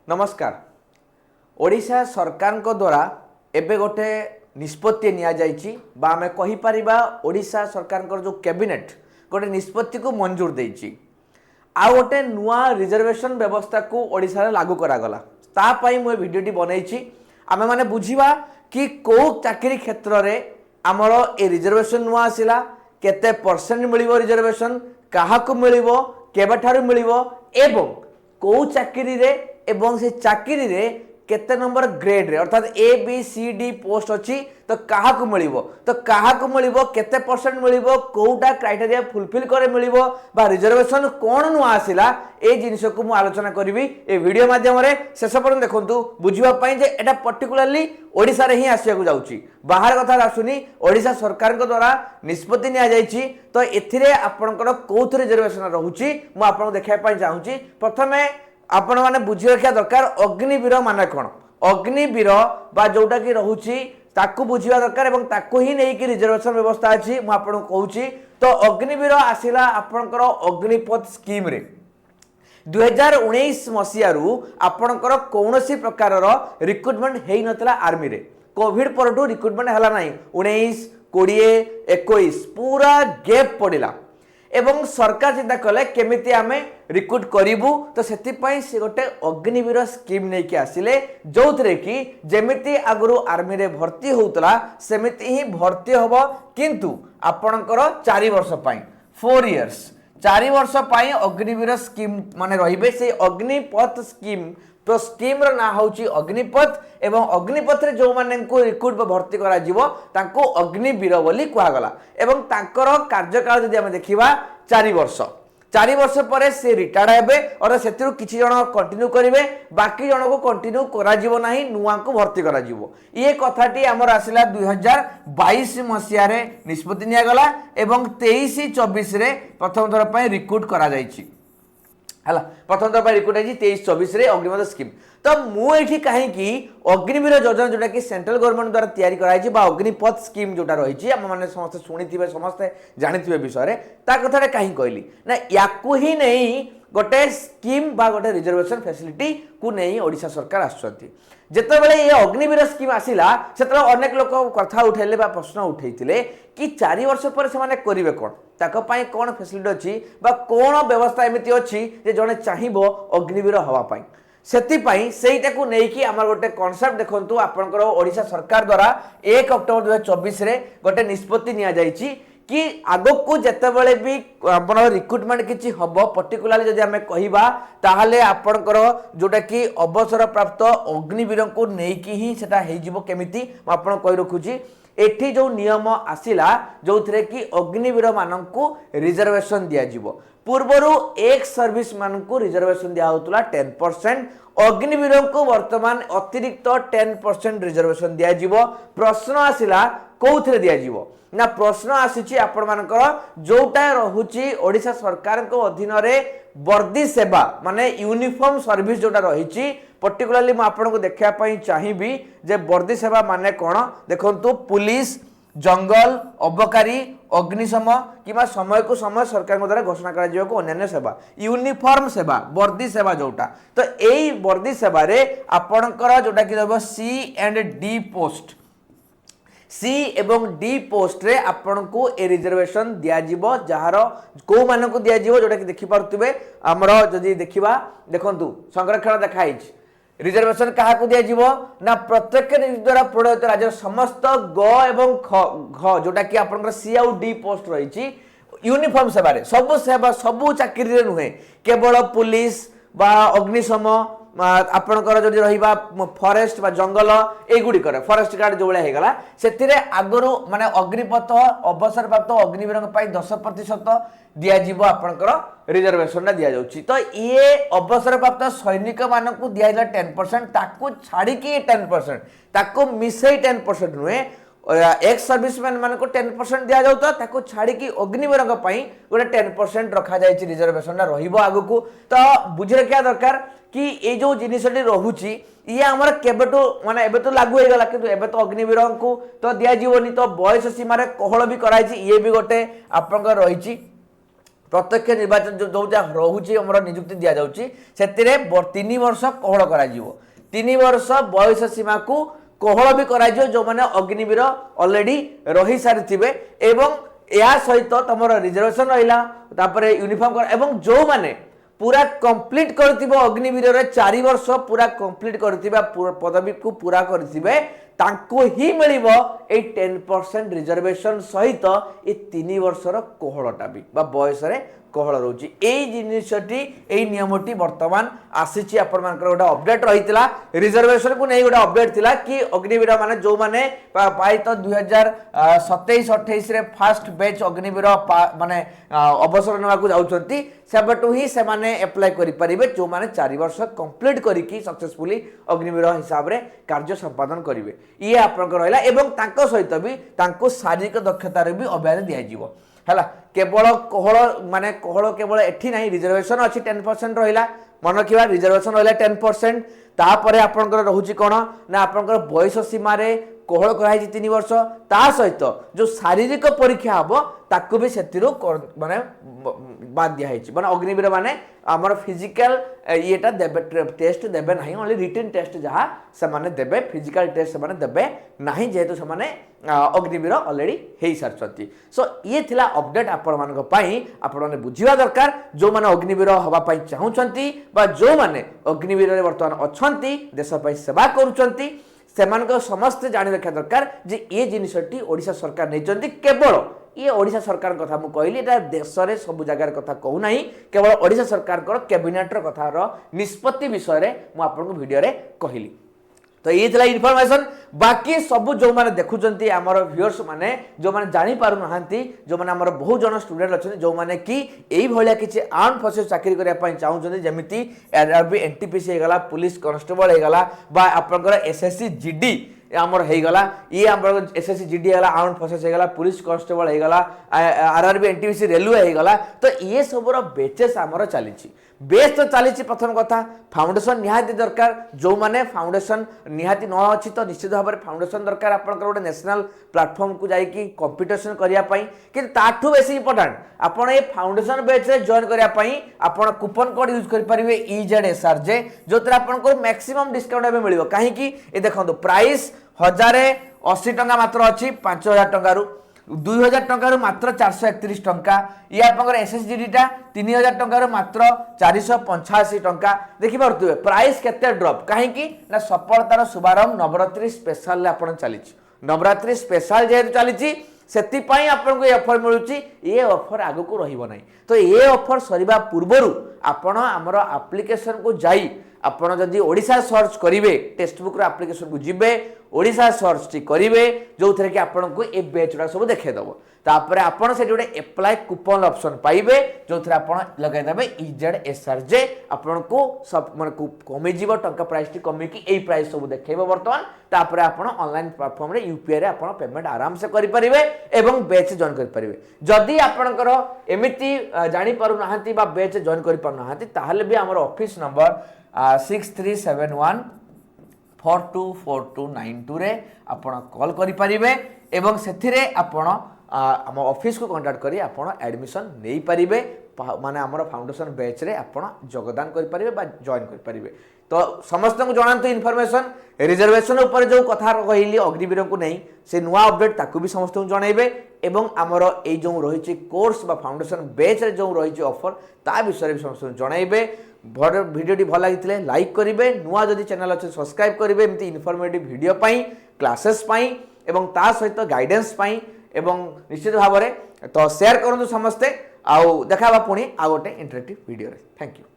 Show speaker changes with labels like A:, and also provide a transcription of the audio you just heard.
A: नमस्कार। ओडिशा सरकार द्वारा एबे गोटे निष्पत्ति निया जाइछि बा आमे कहि परिबा ओडिशा सरकार जो कैबिनेट गोटे निष्पत्ति को मंजूर देइछि। आ गोटे नुआ रिजर्वेशन व्यवस्था को ओडिशा रे लागू करा गला। ता पई मो वीडियोटी बनैछि आमे माने बुझिबा कि को चाकरी क्षेत्र रे हमरो ए रिजर्वेशन नुआ आसिला, केते परसेंट मिलिबो रिजर्वेशन, काहाकू मिलिबो, केबाठारु मिलिबो एवं को चाकरी रे एवं से चाकरी रे केते नंबर ग्रेड रे अर्थात A B C D post अच्छी तो काहाकू मिलिबो, तो काहाकू मिलिबो, केते परसेंट मिलिबो, कोटा क्राइटेरिया फुलफिल करे मिलिबो बा रिजर्वेशन कोन नु आसिला ए जिनिस को मु आलोचना करबी ए वीडियो माध्यम रे। शेष पर्यंत देखंतु बुझिबा पई जे एटा पर्टिकुलरली ओडिसा रे ही आसिया को जाउची, बाहर कथा आसुनी। ओडिशा सरकार को द्वारा निष्पत्ति निया जाइछि तो एथिरे आपनकर कोथ रिजर्वेशन रहूची मु आपन देखै पई चाहूची। प्रथमे आपण माने बुझी रखिया दरकार अग्निवीर माने कोन, अग्निवीर बा जोटा कि रहूची ताकू बुझिया दरकार एवं ताकू ही नै कि रिजर्वेशन व्यवस्था अछि मु आपन कहूची। तो अग्निवीर आसिला आपनकर अग्निपथ स्कीम रे 2019 मसियारू आपनकर कौनसी प्रकार रिक्रुटमेंट हेई नतला आर्मी रे। कोविड परटू रिक्रुटमेंट हला नाही 19 20 21 पूरा गैप पड़िला एवं सरकार चिंता कले केमिति आमे रिक्रुट करिवु। तो सेति पई से गोटे अग्निवीर स्कीम नै कि आसिले जोथरे कि जेमिति आगुरु आर्मी रे भर्ती होतला सेमिति ही भर्ती होबो, किंतु आपनकर 4 वर्ष पई 4 इयर्स 4 वर्ष पई अग्निवीर स्कीम माने रहिबे। से अग्निपथ स्कीम तो स्कीम रो ना होची अग्निपथ एवं अग्निपथ रे जो माने को रिक्रुट भर्ती करा जीवो ताको अग्निवीर बोली कुआ गला। एवं ताकर कार्यकाल जदि हम देखिबा 4 वर्ष 4 वर्ष पर से रिटायर्ड हेबे और सेतिरु किछि जण कंटिन्यू करिवे, बाकी जण को कंटिन्यू करा जीवो नाही, नुआ को भर्ती करा जीवो। ये कथाटी हमर आसिला 2022 मसिया रे निष्पत्ति निया गला एवं 23 24 रे प्रथम थर पय रिक्रुट करा जाईछि हला। प्रथम थर पय रिक्रुट आइछि 23 24 रे अग्निवीर स्कीम। तो मु एठी काहे कि अग्निवीर योजना जोटा कि सेंट्रल गवर्नमेंट द्वारा तैयारी कराइछि बा अग्निपथ स्कीम जोटा रहिछि हम माने समस्त सुनिथिबे समस्त जानिथिबे विषय रे ता कथारे काहे कहली ना याकू ही नहीं गोटे स्कीम बा गोटे रिजर्वेशन फैसिलिटी को नहीं ओडिशा सरकार आछथि। जेतेबेले ये अग्निवीर स्कीम आसिला सेतरा अनेक लोक कथा उठैले बा प्रश्न उठैतिले कि 4 वर्ष पर से माने करिवे कोन, ताको पई कोन फैसिलिटी अछि बा कोन व्यवस्था एमिति अछि जे जने चाहिबो अग्निवीर हवा पई। सेति पई सेइटा को नै कि हमर गोटे कांसेप्ट देखंतु आपनकर ओडिशा सरकार द्वारा 1 अक्टोबर 2024 रे गोटे निष्पत्ति निया जाईछि कि आगक को जेतेबेले भी आपण रिक्रुटमेंट किछि हबो पर्टिकुलरली जदि हमें कहिबा ताहाले आपनकर जोटा कि अवसर प्राप्त अग्निवीर को नै कि ही सेटा हेइ जिवो केमिति आपण कहि रखुछि। एठी जो नियम आसिला जोथरे कि अग्निवीर माननकु रिजर्वेशन दिया जिवो। पूर्वरु एक सर्विस माननकु रिजर्वेशन दिया होतला 10%, अग्निवीर को वर्तमान अतिरिक्त 10% रिजर्वेशन दिया जिवो। प्रश्न आसिला कोउथरे दिया जिवो ना प्रश्न आसीची आपण मानकर जोटा रहुची ओडिशा सरकार को अधीन रे वर्दी सेवा माने यूनिफॉर्म सर्विस जोटा रहिची पर्टिकुलरली म आपण को देखिया पई चाहिबी जे वर्दी सेवा माने कोन देखंतु पुलिस, जंगल, अबकारी, अग्निशम किबा समय को समय सरकार द्वारा घोषणा करा जियो को अन्य सेवा यूनिफॉर्म सेवा वर्दी सेवा जोटा। तो एई वर्दी सेवा रे आपणकर जोटा कि रहबो सी एंड डी पोस्ट, सी एवं डी पोस्ट रे आपन को ए रिजर्वेशन दिया जिवो जहार को मान को दिया जिवो जोटा कि देखि पारतुबे हमरो जदी देखिबा देखंतु संरक्षण देखाइछ रिजर्वेशन कहा को दिया जिवो ना प्रत्येक द्वारा प्रणीत राज्य समस्त ग एवं ख जोटा कि आपन सी आउ डी पोस्ट रहिछि यूनिफॉर्म सेवा रे सब चाकरी रे नुहे केवल पुलिस बा अग्निशम आपणकर जदि रहिबा फॉरेस्ट बा जंगल एगुडी करे फॉरेस्ट गार्ड जो बळे हेगला सेतिरे आगरु माने अग्निपथ अवसर प्राप्त अग्निवीर पई 10% दिया जीवो आपणकर रिजर्वेशन दिया जाउची। तो ये अवसर प्राप्त सैनिक मानकु दियाइला 10% ताकू छाडी की 10% ताकू मिसई 10% नुहे एक्स सर्विसमैन मान को 10% दिया जाउता ताकू छाडी की अग्निवीर पई गोटे 10% रखा जायछि रिजर्वेशन रहिबो आगु। तो बुझि रखिया दरकार कि ये जो जिनिसटी रहुची ये हमर केबेटो माने एबे तो लागू हे गला किंतु एबे तो अग्निवीर को तो दिया जीवनी तो बयस सीमा रे कोहळ भी कराइछि ये भी गोटे आपनकर रहिछि प्रत्यक्ष निर्वाचन जो रोचे आम निजुक्ति दि जाऊँगी से 3 वर्ष कोहल कर 3 वर्ष बयस सीमा को कोहल भी कर जो मैंने अग्निवीर ऑलरेडी रही सारी एवं या सहित तुम रिजर्वेशन रहा यूनिफॉर्म एवं जो मैंने पूरा कंप्लीट कर अग्निवीर 4 वर्ष पूरा कंप्लीट कर पदवी को पूरा करेंगे तांको ही मिलिबो ए 10% रिजर्वेशन सहित ए 3 वर्षर कोहलटा भी बयस कोहल रोची एई जिनिसटी एई नियमटी वर्तमान आसीची आपण मानकर गोटे अपडेट रहितला रिजर्वेशन को नै गोटे अपडेट थिला कि अग्निवीर माने जो माने पाई तो 2027-28 रे फर्स्ट बैच अग्निवीर माने अवसर नेवा को जाउछंती सेबटू ही से माने अप्लाई करि परिबे जो माने 4 वर्ष कंप्लीट करिकि सक्सेसफुली अग्निवीर हिसाब रे कार्य संपादन करिवे ये आपनकर रहला एवं तांको सहित भी तांको शारीरिक दक्षता रे भी अभ्यास दिया जिवो हला केवल कोहल माने कोहल केवल एठी नहीं रिजर्वेशन अच्छी 10% रहिला मन रखिबा रिजर्वेशन रहिला 10% तापर आपनकर रहुची कोन ना आपनकर बयस सीमा रे कोहल कराई 3 वर्ष ता सहित जो शारीरिक परीक्षा हबो ताकू भी सेतिरो माने बाद दिया है माने अग्निवीर माने आमर फिजिकल येटा देबे टेस्ट देबे नहीं ओनली रिटन टेस्ट जहाँ से माने देबे फिजिकल टेस्ट से माने देबे नहीं जेहेतु से माने अग्निवीर ऑलरेडी हे सारछंती सो ये थिला अपडेट आपण मानक पई आपण माने बुझिवा दरकार जो माने अग्निवीर हवा पई चाहुचंती बा जो माने अग्निवीर रे वर्तमान अछंती देश पई सेवा करूचंती सेमानक समस्त जानि रखा दरकार जे ये जिनिसटी ओडिशा सरकार नै केवल ये ओडिशा सरकार कथा मु कहली एटा देश रे सब जगह कथा कहू नाही केवल ओडिशा सरकार कैबिनेट कथार निष्पत्ति विषय रे मु आपन वीडियो रे कहली तो ये थिला इनफॉरमेशन बाकी सब जो माने देखुचंती हमर व्यूअर्स माने जो माने जानि पारु नहांती जो माने हमर बहुत जन स्टूडेंट अछन जो माने कि एई भलिया किछि आर्म फोर्सेस चाकरी करिया पई चाहुचंती जेमिति आरआरबी एनटीपीसी हे गला पुलिस कांस्टेबल हे गला बा आपनकर एसएससी जीडी आमर हो गला ये आम एसएससी जीडी है आर्म फोर्सेस है पुलिस कांस्टेबल है आरआरबी एनटीपीसी रेलवे है गला तो ये सबुर बेचेस आमर चली बेस तो चली प्रथम कथा फाउंडेशन निहाती दरकार जो माने फाउंडेशन निहाती न अच्छी तो निश्चित भाव में फाउंडेशन दरकार आपंकर गोटे नेशनल प्लेटफॉर्म को जाइए कंपटीशन करने कि ताठू बेसी इंपोर्टेंट आपड़ ये फाउंडेशन बेच जॉइन करने आप कूपन कोड यूज करेंगे EZSRJ जो आपको मैक्सिमम डिस्काउंट मिल कहीं देखो प्राइस 1080 टंका मात्र अच्छी 5000 टंकार 2000 टंकार मात्र 431 टंका ये आपंकर एसएसजीडी टा 3000 टंकार मात्र 485 टंका देखि पारथुबे प्राइस केते ड्रॉप काहे कि ना सफलतार शुभारंभ नवरात्रि स्पेशल आपण चली नवरात्रि स्पेशल जे चली सेति पई आपन को ऑफर मिलुची ये ऑफर आगु को रहिबो नै तो ये ऑफर सरीबा पूर्वरु आपण हमर एप्लीकेशन को जाई आपण जदि ओडिशा सर्च करिवे टेक्स्ट बुक रो एप्लीकेशन को जिबे ओडिशा सर्च टी करिवे जो थरे कि आपण को ए बैचडा सब देखे दबो तापर आपण से जोडे अप्लाई कूपन ऑप्शन पाइबे जो थरे आपण लगाइ देबे EZSRJ आपण को सब मन को कमी जीवो टंका प्राइस टी कमी कि एई प्राइस सब देखेबो वर्तमान तापर आपण ऑनलाइन प्लेटफॉर्म रे यूपीआई रे आपण पेमेंट आराम से करि परिबे एवं बैच जॉइन करि परिबे जदि आपणकर एमिति जानि पारु नाहंती बा बैच जॉइन करि पारु नाहंती ताहले भी हमर ऑफिस नंबर 6371 424292 रे आपण कॉल करि परिबे एवं सेथिरे आपण आम ऑफिस को कांटेक्ट करी आपण एडमिशन नै परिबे माने हमर फाउंडेशन बैच रे आपण योगदान करि परिबे बा जॉइन करि परिबे तो समस्त को जणांतु इन्फॉर्मेशन रिजर्वेशन ऊपर जो कथा कहली अग्निवीर को नहीं से नुआ अपडेट ताकू भी समस्त को जणाइबे एवं हमर ए जो रही कोर्स बा फाउंडेशन बैच रे जो रही ऑफर ता विषय भी समस्त को जणाइबे वीडियो भल लगी लाइक करेंगे नुआ जदि चैनल अच्छे सब्सक्राइब करेंगे एमती इनफॉर्मेटिव वीडियो पाई क्लासेस पाई एवं ता सहित गाइडेंस पाई एवं निश्चित भाव में तो शेयर करूँ समस्ते आउ देखा पुणी आ गोटे इंटरेक्टिव वीडियो थैंक यू।